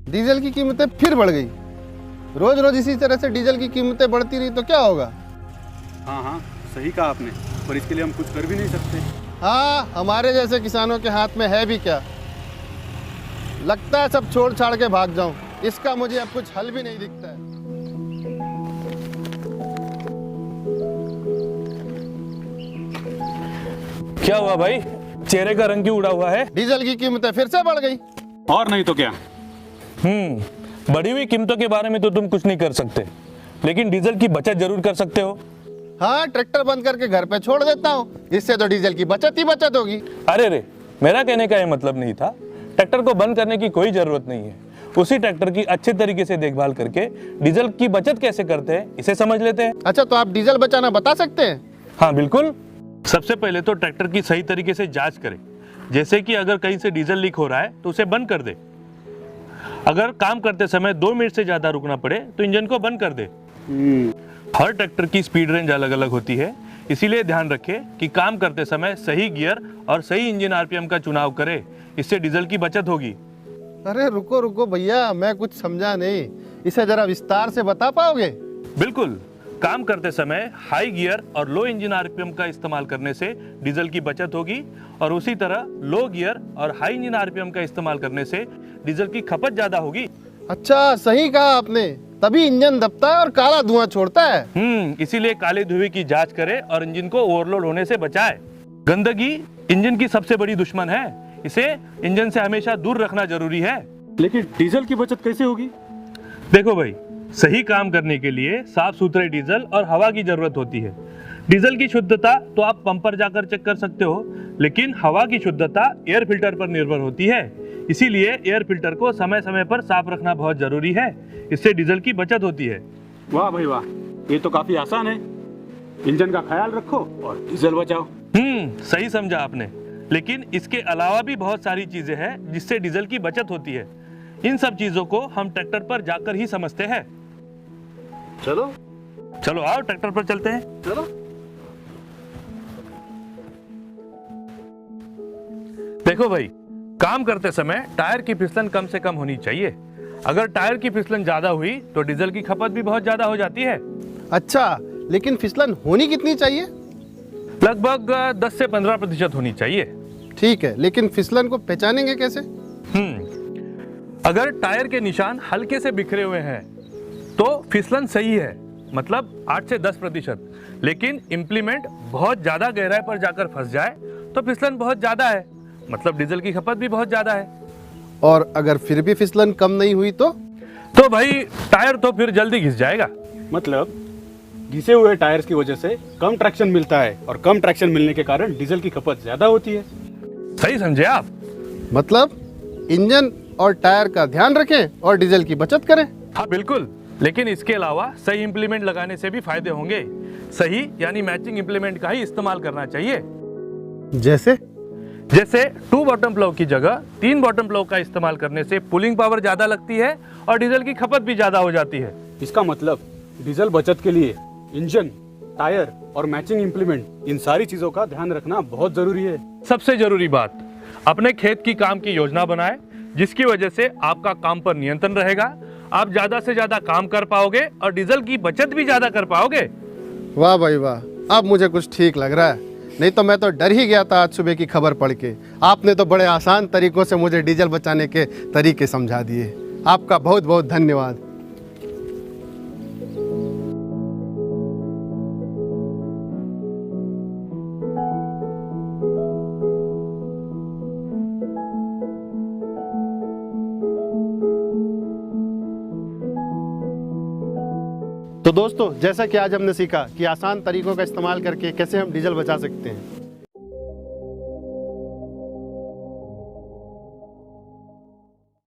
Diesel की कीमतें फिर बढ़ गई। रोज रोज इसी तरह से डीजल की कीमतें बढ़ती रही तो क्या होगा। हाँ हाँ, सही कहा आपने, पर इसके लिए हम कुछ कर भी नहीं सकते। हाँ, हमारे जैसे किसानों के हाथ में है भी क्या। लगता है सब छोड़ छाड़ के भाग जाऊं। इसका मुझे अब कुछ हल भी नहीं दिखता है। क्या हुआ भाई, चेहरे का रंग क्यों उड़ा हुआ है? डीजल की कीमतें फिर से बढ़ गई। और नहीं तो क्या। बढ़ी हुई कीमतों के बारे में तो तुम कुछ नहीं कर सकते, लेकिन डीजल की बचत जरूर कर सकते हो। हाँ, ट्रैक्टर बंद करके घर पे छोड़ देता हूँ, इससे तो डीजल की बचत ही बचत होगी। अरे रे, मेरा कहने का यह मतलब नहीं था। ट्रैक्टर को बंद करने की कोई जरूरत नहीं है। उसी ट्रैक्टर की अच्छे तरीके से देखभाल करके डीजल की बचत कैसे करते हैं इसे समझ लेते हैं। अच्छा, तो आप डीजल बचाना बता सकते हैं? हाँ बिल्कुल। सबसे पहले तो ट्रैक्टर की सही तरीके से जांच करें। जैसे कि अगर कहीं से डीजल लीक हो रहा है तो उसे बंद कर दे। अगर काम करते समय 2 मिनट से ज्यादा रुकना पड़े तो इंजन को बंद कर दे। हर ट्रैक्टर की स्पीड रेंज अलग अलग होती है, इसीलिए ध्यान रखें कि काम करते समय सही गियर और सही इंजन आरपीएम का चुनाव करें। इससे डीजल की बचत होगी। अरे रुको रुको भैया, मैं कुछ समझा नहीं, इसे जरा विस्तार से बता पाओगे? बिल्कुल। काम करते समय हाई गियर और लो इंजन आरपीएम का इस्तेमाल करने से डीजल की बचत होगी, और उसी तरह लो गियर और हाई इंजन आरपीएम का इस्तेमाल करने से डीजल की खपत ज्यादा होगी। अच्छा, सही कहा आपने, तभी इंजन दबता है और काला धुआं छोड़ता है। इसीलिए काले धुएं की जांच करें और इंजन को ओवरलोड होने से बचाए। गंदगी इंजन की सबसे बड़ी दुश्मन है, इसे इंजन से हमेशा दूर रखना जरूरी है। लेकिन डीजल की बचत कैसे होगी? देखो भाई, सही काम करने के लिए साफ सुथरे डीजल और हवा की जरूरत होती है। डीजल की शुद्धता तो आप पंप पर जाकर चेक कर सकते हो, लेकिन हवा की शुद्धता एयर फिल्टर पर निर्भर होती है। इसीलिए एयर फिल्टर को समय समय पर साफ रखना बहुत जरूरी है, इससे डीजल की बचत होती है। वाह भाई वाह, ये तो काफी आसान है। इंजन का ख्याल रखो और डीजल बचाओ। सही समझा आपने, लेकिन इसके अलावा भी बहुत सारी चीजें हैं जिससे डीजल की बचत होती है। इन सब चीजों को हम ट्रैक्टर पर जाकर ही समझते हैं। चलो चलो आओ, ट्रैक्टर पर चलते हैं। चलो। देखो भाई, काम करते समय टायर की फिसलन कम से कम होनी चाहिए। अगर टायर की फिसलन ज्यादा हुई तो डीजल की खपत भी बहुत ज्यादा हो जाती है। अच्छा, लेकिन फिसलन होनी कितनी चाहिए? लगभग 10 से 15% होनी चाहिए। ठीक है, लेकिन फिसलन को पहचानेंगे कैसे? अगर टायर के निशान हल्के से बिखरे हुए हैं तो फिसलन सही है, मतलब 8 से 10%। लेकिन इम्प्लीमेंट बहुत ज्यादा गहराई पर जाकर फंस जाए तो फिसलन बहुत ज्यादा है, मतलब डीजल की खपत भी बहुत ज्यादा है। और अगर फिर भी फिसलन कम नहीं हुई तो भाई टायर तो फिर जल्दी घिस जाएगा। मतलब घिसे हुए टायर्स की वजह से कम ट्रैक्शन मिलता है, और कम ट्रैक्शन मिलने के कारण डीजल की खपत ज्यादा होती है। सही समझे आप। मतलब इंजन और टायर का ध्यान रखें और डीजल की बचत करें। हाँ बिल्कुल, लेकिन इसके अलावा सही इम्प्लीमेंट लगाने से भी फायदे होंगे। सही यानी मैचिंग इम्प्लीमेंट का ही इस्तेमाल करना चाहिए। जैसे 2 बॉटम प्लग की जगह 3 बॉटम प्लग का इस्तेमाल करने से पुलिंग पावर ज्यादा लगती है और डीजल की खपत भी ज्यादा हो जाती है। इसका मतलब डीजल बचत के लिए इंजन, टायर और मैचिंग इम्प्लीमेंट, इन सारी चीजों का ध्यान रखना बहुत जरूरी है। सबसे जरूरी बात, अपने खेत की काम की योजना बनाएं, जिसकी वजह से आपका काम पर नियंत्रण रहेगा। आप ज्यादा से ज्यादा काम कर पाओगे और डीजल की बचत भी ज्यादा कर पाओगे। वाह भाई वाह, अब मुझे कुछ ठीक लग रहा है, नहीं तो मैं तो डर ही गया था आज सुबह की खबर पढ़ के। आपने तो बड़े आसान तरीकों से मुझे डीजल बचाने के तरीके समझा दिए। आपका बहुत बहुत धन्यवाद। तो दोस्तों, जैसा कि आज हमने सीखा कि आसान तरीकों का इस्तेमाल करके कैसे हम डीजल बचा सकते हैं।